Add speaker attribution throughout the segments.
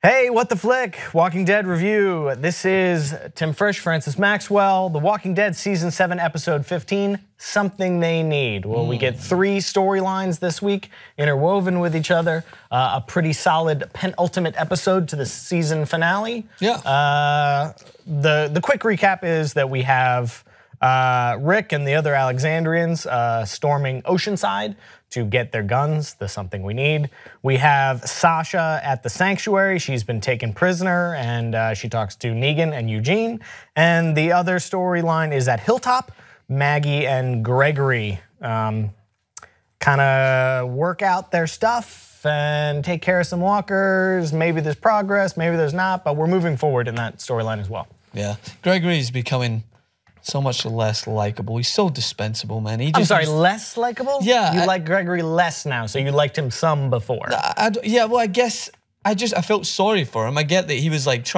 Speaker 1: Hey, what the flick? Walking Dead review. This is Tim Frisch, Francis Maxwell. The Walking Dead Season 7, Episode 15, Something They Need. Well, we get 3 storylines this week, interwoven with each other. A pretty solid penultimate episode to the season finale.
Speaker 2: Yeah.
Speaker 1: The quick recap is that we have Rick and the other Alexandrians storming Oceanside to get their guns, the something we need. We have Sasha at the sanctuary. She's been taken prisoner and she talks to Negan and Eugene. And the other storyline is at Hilltop. Maggie and Gregory kind of work out their stuff and take care of some walkers. Maybe there's progress, maybe there's not, but we're moving forward in that storyline as well.
Speaker 2: Yeah, Gregory's becoming so much less likable. He's so dispensable, man.
Speaker 1: I'm sorry, less likable?
Speaker 2: Yeah.
Speaker 1: You like Gregory less now, so you liked him some before.
Speaker 2: Yeah, well, I guess I felt sorry for him. I get that he was like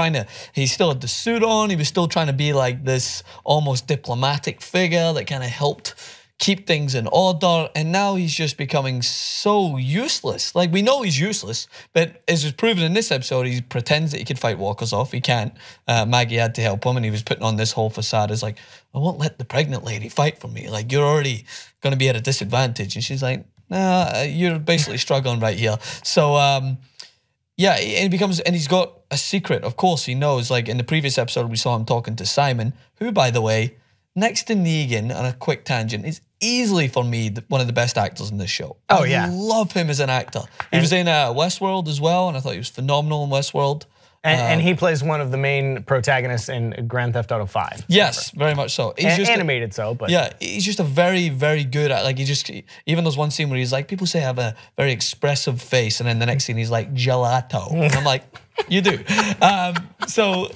Speaker 2: he still had the suit on. He was still trying to be like this almost diplomatic figure that kind of helped keep things in order. And now he's just becoming so useless. Like, we know he's useless, but as was proven in this episode, he pretends that he could fight walkers off. He can't. Maggie had to help him, and he was putting on this whole facade as like, I won't let the pregnant lady fight for me. Like, you're already going to be at a disadvantage. And she's like, nah, you're basically struggling right here. So, yeah, and he's got a secret. Of course, he knows. Like, in the previous episode, we saw him talking to Simon, who, by the way, next to Negan, on a quick tangent, is easily, for me, one of the best actors in this show.
Speaker 1: Oh, yeah.
Speaker 2: I love him as an actor. He was in Westworld as well, and I thought he was phenomenal in Westworld.
Speaker 1: And he plays one of the main protagonists in Grand Theft Auto 5.
Speaker 2: Yes, very much so.
Speaker 1: He's just animated but
Speaker 2: yeah, he's just a very, very good at, like, even there's one scene where he's like, people say I have a very expressive face, and then the next scene he's like, gelato. And I'm like, you do. So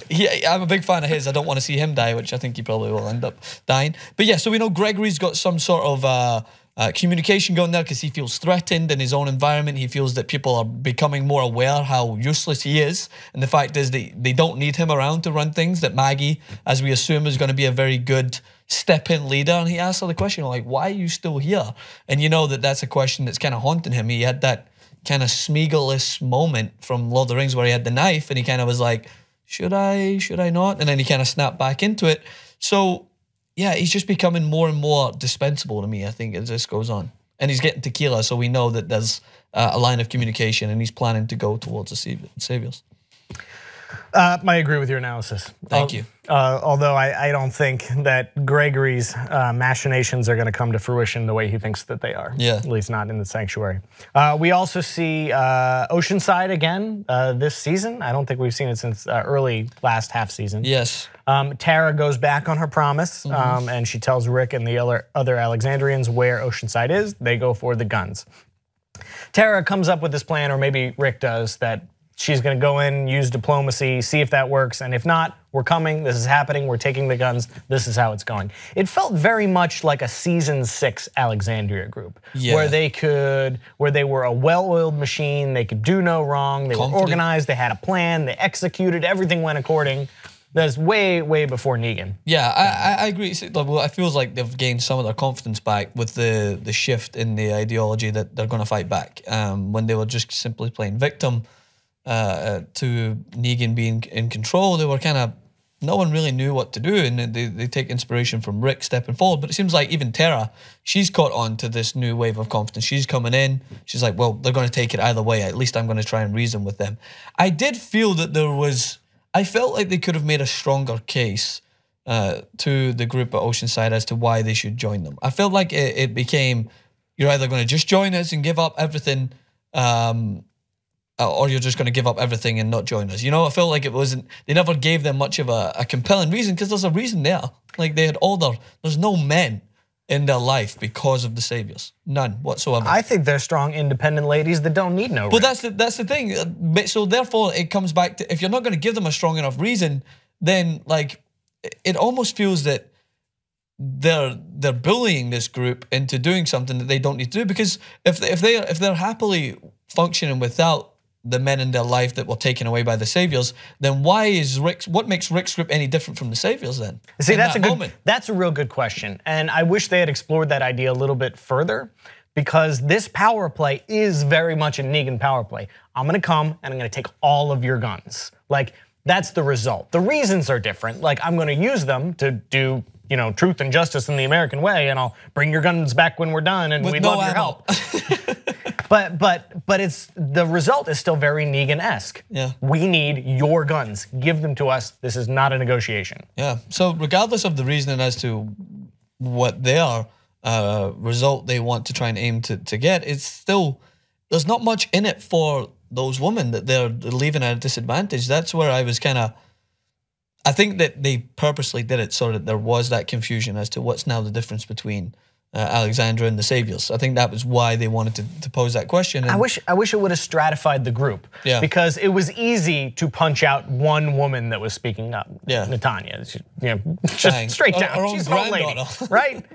Speaker 2: I'm a big fan of his. I don't want to see him die, which I think he probably will end up dying. But yeah, so we know Gregory's got some sort of communication going there because he feels threatened in his own environment. He feels that people are becoming more aware how useless he is. And the fact is they don't need him around to run things, that Maggie, as we assume, is going to be a very good step-in leader. And he asks her the question, like, why are you still here? And you know that's a question that's kind of haunting him. He had that kind of Smeagol-ish moment from Lord of the Rings where he had the knife and he kind of was like, should I not? And then he kind of snapped back into it. So yeah, he's just becoming more and more dispensable to me, I think, as this goes on. And he's getting tequila, so we know that there's a line of communication and he's planning to go towards the Saviors.
Speaker 1: I agree with your analysis.
Speaker 2: Thank you.
Speaker 1: Although I don't think that Gregory's machinations are going to come to fruition the way he thinks that they are.
Speaker 2: Yeah.
Speaker 1: At least not in the sanctuary. We also see Oceanside again this season. I don't think we've seen it since early last half season.
Speaker 2: Yes.
Speaker 1: Tara goes back on her promise and she tells Rick and the other Alexandrians where Oceanside is. They go for the guns. Tara comes up with this plan, or maybe Rick does, that she's going to go in, use diplomacy, see if that works, and if not, we're coming, this is happening, we're taking the guns, this is how it's going. It felt very much like a season 6 Alexandria group, where they were a well-oiled machine, they could do no wrong, they were organized, they had a plan, they executed, everything went according. That's way, way before Negan.
Speaker 2: Yeah, I agree. Well, it feels like they've gained some of their confidence back with the shift in the ideology that they're going to fight back. When they were just simply playing victim, to Negan being in control, they were kind of, no one really knew what to do, and they take inspiration from Rick stepping forward. But it seems like even Tara, she's caught on to this new wave of confidence. She's coming in, she's like, well, they're going to take it either way. At least I'm going to try and reason with them. I did feel that I felt like they could have made a stronger case to the group at Oceanside as to why they should join them. I felt like it became, you're either going to just join us and give up everything, or you're just going to give up everything and not join us. You know, I felt like they never gave them much of a compelling reason, because there's a reason there. Like, they had there's no men in their life because of the Saviors. None whatsoever.
Speaker 1: I think they're strong, independent ladies that don't need no.
Speaker 2: But that's the thing. So therefore, it comes back to, if you're not going to give them a strong enough reason, then like it almost feels that they're bullying this group into doing something that they don't need to do. Because if they're happily functioning without the men in their life that were taken away by the Saviors, then what makes Rick's group any different from the Saviors then?
Speaker 1: See, that's a real good question. And I wish they had explored that idea a little bit further, because this power play is very much a Negan power play. I'm gonna come and I'm gonna take all of your guns. Like, that's the result. The reasons are different. Like, I'm gonna use them to do, truth and justice in the American way, and I'll bring your guns back when we're done, and we'd love your help. But it's, the result is still very Negan-esque.
Speaker 2: Yeah.
Speaker 1: We need your guns. Give them to us. This is not a negotiation.
Speaker 2: Yeah. So regardless of the reasoning as to what their result they want to try and aim to get, it's still, there's not much in it for those women that they're leaving at a disadvantage. That's where I was I think that they purposely did it so that there was that confusion as to what's now the difference between Alexandra and the Saviors. I think that was why they wanted to pose that question. And
Speaker 1: I wish it would have stratified the group.
Speaker 2: Yeah.
Speaker 1: Because it was easy to punch out one woman that was speaking up.
Speaker 2: Yeah.
Speaker 1: Natanya, just straight down.
Speaker 2: Our own
Speaker 1: She's an old lady,
Speaker 2: granddaughter.
Speaker 1: right?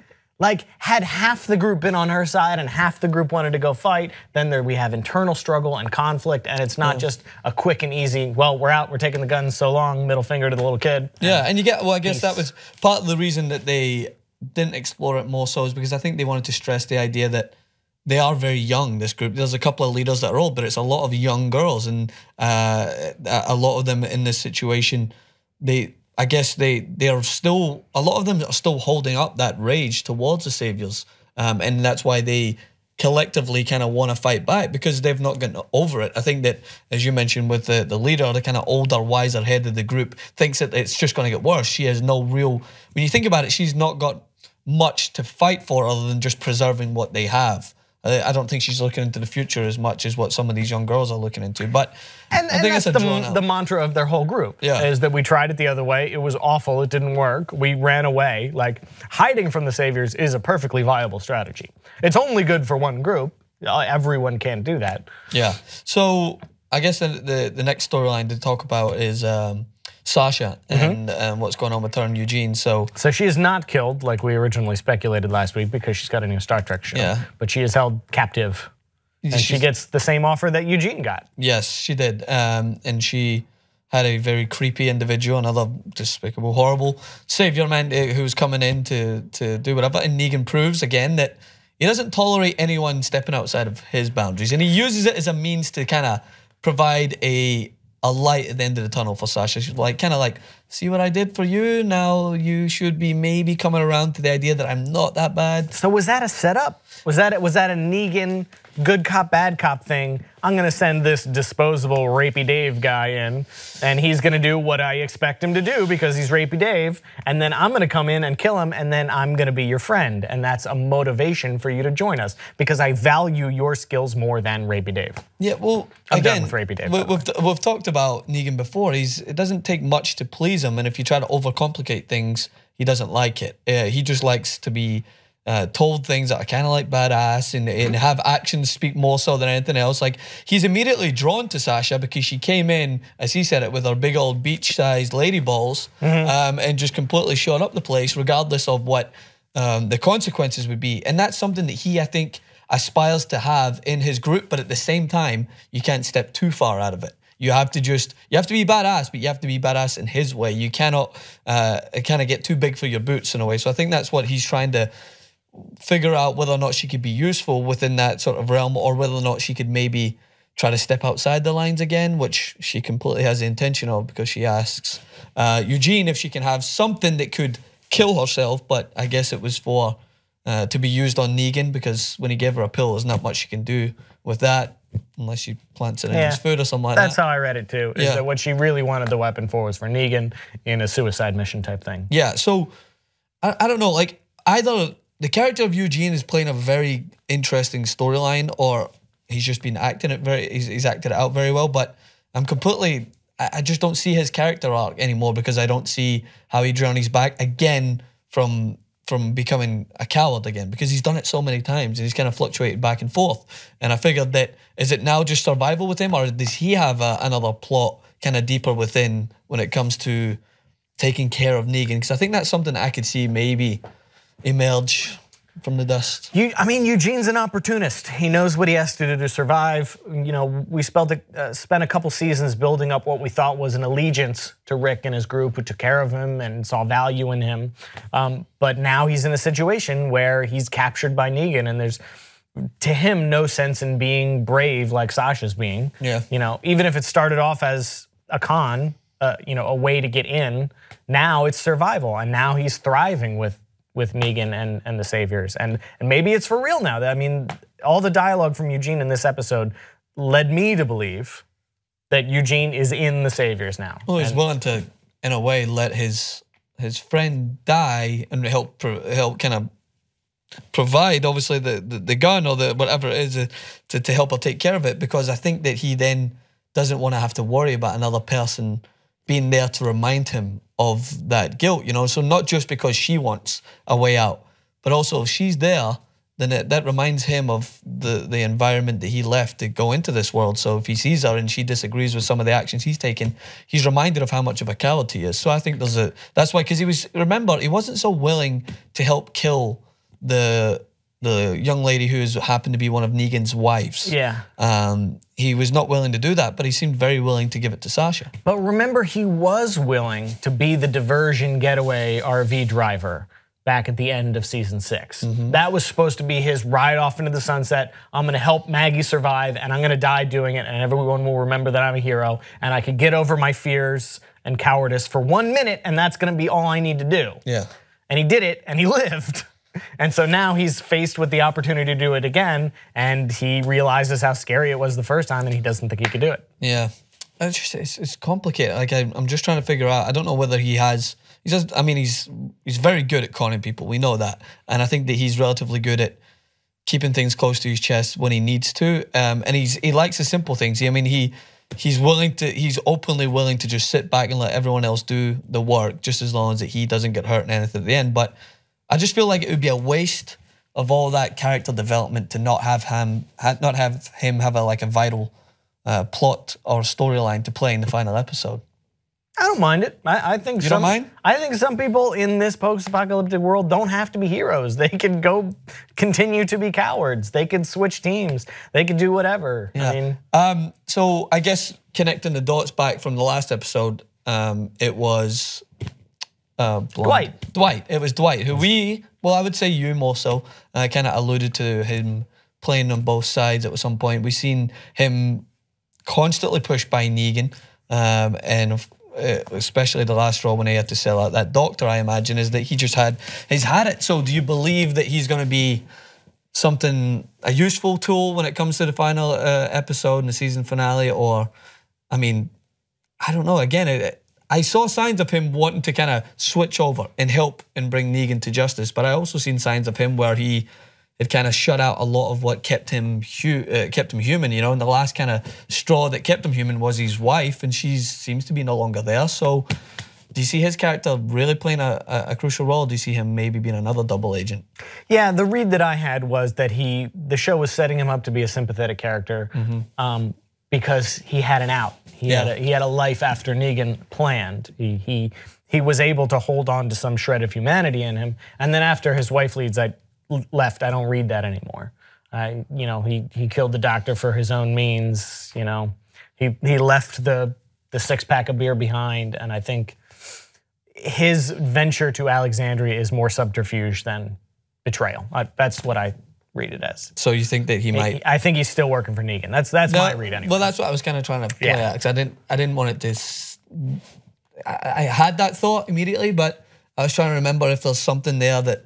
Speaker 1: Like, had half the group been on her side and half the group wanted to go fight, then we have internal struggle and conflict, and it's not just a quick and easy, well, we're out, we're taking the guns, so long, middle finger to the little kid.
Speaker 2: Yeah, and you get, I guess that was part of the reason that they didn't explore it more so, is because I think they wanted to stress the idea that they are very young, this group. There's a couple of leaders that are old, but it's a lot of young girls, and a lot of them in this situation, I guess they are still, a lot of them are still holding up that rage towards the Saviors. And that's why they collectively kind of want to fight back, because they've not gotten over it. I think that, as you mentioned with the leader, the kind of older, wiser head of the group, thinks that it's just going to get worse. She has no real, when you think about it, she's not got much to fight for other than just preserving what they have. I don't think she's looking into the future as much as what some of these young girls are looking into. But I think
Speaker 1: that's the mantra of their whole group, is that we tried it the other way. It was awful. It didn't work. We ran away. Like, hiding from the Saviors is a perfectly viable strategy. It's only good for one group. Everyone can't do that.
Speaker 2: Yeah. So I guess the next storyline to talk about is Sasha and what's going on with her and Eugene. So
Speaker 1: she is not killed like we originally speculated last week, because she's got a new Star Trek show.
Speaker 2: Yeah.
Speaker 1: But she is held captive, and she gets the same offer that Eugene got.
Speaker 2: Yes, she did. And she had a very creepy individual, another despicable, horrible savior man who's coming in to do whatever. And Negan proves again that he doesn't tolerate anyone stepping outside of his boundaries, and he uses it as a means to kind of provide a light at the end of the tunnel for Sasha. She's like, kind of like, see what I did for you? Now you should be maybe coming around to the idea that I'm not that bad.
Speaker 1: So was that a setup? Was that a Negan good cop, bad cop thing? I'm gonna send this disposable Rapey Dave guy in, and he's gonna do what I expect him to do because he's Rapey Dave, and then I'm gonna come in and kill him, and then I'm gonna be your friend, and that's a motivation for you to join us because I value your skills more than Rapey Dave.
Speaker 2: Yeah, well,
Speaker 1: I'm
Speaker 2: again,
Speaker 1: done with Rapey Dave.
Speaker 2: we've talked about Negan before. It doesn't take much to please him, and if you try to overcomplicate things, he doesn't like it. He just likes to be told things that are kind of like badass and have actions speak more so than anything else. Like, he's immediately drawn to Sasha because she came in, as he said it, with her big old beach-sized lady balls and just completely shot up the place regardless of what the consequences would be. And that's something that he, I think, aspires to have in his group, but at the same time, you can't step too far out of it. You have to be badass, but you have to be badass in his way. You cannot kind of get too big for your boots in a way. So I think that's what he's trying to figure out, whether or not she could be useful within that sort of realm, or whether or not she could maybe try to step outside the lines again, which she completely has the intention of, because she asks Eugene if she can have something that could kill herself, but I guess it was for to be used on Negan, because when he gave her a pill, there's not much she can do with that unless she plants it in his food or something like that.
Speaker 1: That's how I read it too, is that what she really wanted the weapon for was for Negan in a suicide mission type thing. Yeah,
Speaker 2: so I don't know, like, either the character of Eugene is playing a very interesting storyline, or he's just been acting it he's acted it out very well, but I just don't see his character arc anymore, because I don't see how he drew on his back again from becoming a coward again, because he's done it so many times and he's kind of fluctuated back and forth. And I figured that, is it now just survival with him, or does he have another plot kind of deeper within when it comes to taking care of Negan? Because I think that's something that I could see maybe emerge from the dust.
Speaker 1: I mean, Eugene's an opportunist. He knows what he has to do to survive. You know, we spent a couple seasons building up what we thought was an allegiance to Rick and his group, who took care of him and saw value in him. But now he's in a situation where he's captured by Negan, and there's to him, no sense in being brave like Sasha's being.
Speaker 2: Yeah.
Speaker 1: You know, even if it started off as a con, you know, a way to get in, now it's survival, and now he's thriving with Negan and the Saviors, and maybe it's for real now. I mean, all the dialogue from Eugene in this episode led me to believe that Eugene is in the Saviors now.
Speaker 2: Well, he's willing to, in a way, let his friend die and help kind of provide, obviously, the gun or the whatever it is to help her take care of it, because I think that he then doesn't want to have to worry about another person being there to remind him of that guilt, you know. So not just because she wants a way out, but also if she's there, then that reminds him of the environment that he left to go into this world. So if he sees her and she disagrees with some of the actions he's taken, he's reminded of how much of a coward he is. So I think that's why, because remember, he wasn't so willing to help kill the young lady who happened to be one of Negan's wives.
Speaker 1: Yeah.
Speaker 2: He was not willing to do that, but he seemed very willing to give it to Sasha.
Speaker 1: But remember, he was willing to be the diversion getaway RV driver back at the end of season 6. That was supposed to be his ride off into the sunset. I'm gonna help Maggie survive, and I'm gonna die doing it, and everyone will remember that I'm a hero, and I could get over my fears and cowardice for 1 minute, and that's gonna be all I need to do.
Speaker 2: Yeah.
Speaker 1: And he did it, and he lived. And so now he's faced with the opportunity to do it again, and he realizes how scary it was the first time, and he doesn't think he could do it.
Speaker 2: Yeah, it's complicated. Like I'm just trying to figure out. I don't know whether he has. I mean, he's very good at conning people. We know that, and I think that he's relatively good at keeping things close to his chest when he needs to. And he likes the simple things. I mean, he's openly willing to just sit back and let everyone else do the work, just as long as that he doesn't get hurt and anything at the end. But I just feel like it would be a waste of all that character development to not have him have a vital plot or storyline to play in the final episode.
Speaker 1: I don't mind it. I think
Speaker 2: you don't mind?
Speaker 1: I think some people in this post-apocalyptic world don't have to be heroes. They can go continue to be cowards. They could switch teams. They could do whatever.
Speaker 2: Yeah.
Speaker 1: I mean,
Speaker 2: so I guess connecting the dots back from the last episode, it was
Speaker 1: Dwight.
Speaker 2: Dwight. It was Dwight, who I would say you more so, kind of alluded to him playing on both sides at some point. We've seen him constantly pushed by Negan, and especially the last straw when he had to sell out that doctor, I imagine, is that he's had it. So do you believe that he's going to be a useful tool when it comes to the final episode and the season finale? Or, I mean, I don't know. Again, I saw signs of him wanting to kind of switch over and help and bring Negan to justice, but I also seen signs of him where he had kind of shut out a lot of what kept him human, you know, and the last kind of straw that kept him human was his wife, and she seems to be no longer there. So do you see his character really playing a crucial role? Do you see him maybe being another double agent? Yeah,
Speaker 1: the read that I had was that the show was setting him up to be a sympathetic character because he had an out. He had a life after Negan planned. He was able to hold on to some shred of humanity in him, and then after his wife left, I don't read that anymore. You know, he killed the doctor for his own means. You know, he left the 6-pack of beer behind, and I think his venture to Alexandria is more subterfuge than betrayal. That's what I read it as.
Speaker 2: So you think that he might?
Speaker 1: I think he's still working for Negan. That's my read anyway.
Speaker 2: Well, that's what I was kind of trying to play at, because I didn't want it to. I had that thought immediately, but I was trying to remember if there's something there that.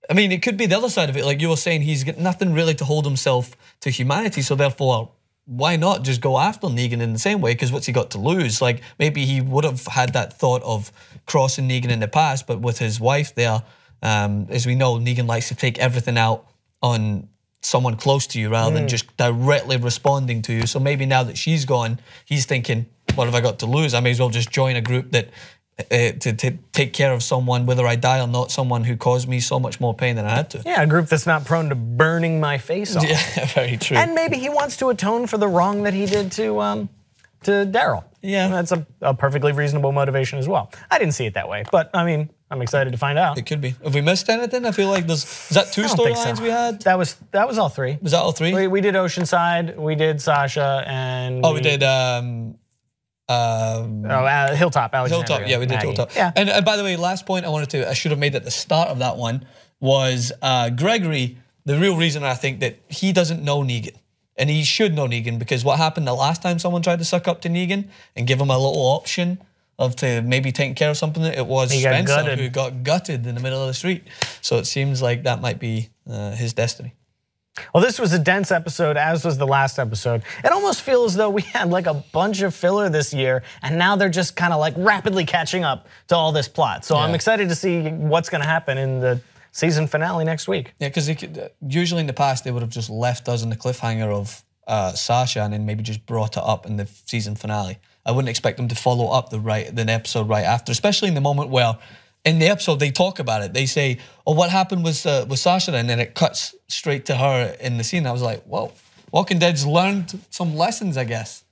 Speaker 2: I mean, it could be the other side of it. Like you were saying, he's got nothing really to hold himself to humanity. So therefore, why not just go after Negan in the same way? Because what's he got to lose? Like maybe he would have had that thought of crossing Negan in the past, but with his wife there, as we know, Negan likes to take everything out on someone close to you rather than just directly responding to you. So maybe now that she's gone, he's thinking, what have I got to lose? I may as well just join a group that to take care of someone, whether I die or not, someone who caused me so much more pain than I had to.
Speaker 1: Yeah, a group that's not prone to burning my face off.
Speaker 2: Yeah, very true.
Speaker 1: And maybe he wants to atone for the wrong that he did to Daryl. Yeah. That's a perfectly reasonable motivation as well. I didn't see it that way, but I mean, I'm excited to find out.
Speaker 2: It could be. Have we missed anything? I feel like is that 2 storylines we had?
Speaker 1: That was all 3.
Speaker 2: Was that all 3?
Speaker 1: We did Oceanside, we did Sasha, and
Speaker 2: we did
Speaker 1: Hilltop, Alexandria.
Speaker 2: Hilltop, yeah, we did Hilltop. Yeah. And by the way, last point I should have made at the start of that one was Gregory, the real reason I think that he doesn't know Negan. And he should know Negan, because what happened the last time someone tried to suck up to Negan and give him a little option of to maybe taking care of something, it was Spencer who got gutted in the middle of the street. So it seems like that might be his destiny.
Speaker 1: Well, this was a dense episode, as was the last episode. It almost feels as though we had like a bunch of filler this year, and now they're just kind of like rapidly catching up to all this plot. So I'm excited to see what's going to happen in the season finale next week.
Speaker 2: Yeah, because usually in the past they would have just left us in the cliffhanger of Sasha and then maybe just brought it up in the season finale. I wouldn't expect them to follow up the episode right after, especially in the moment where in the episode they talk about it. They say, "Oh, what happened with Sasha?" And then it cuts straight to her in the scene. I was like, "Whoa, Walking Dead's learned some lessons, I guess."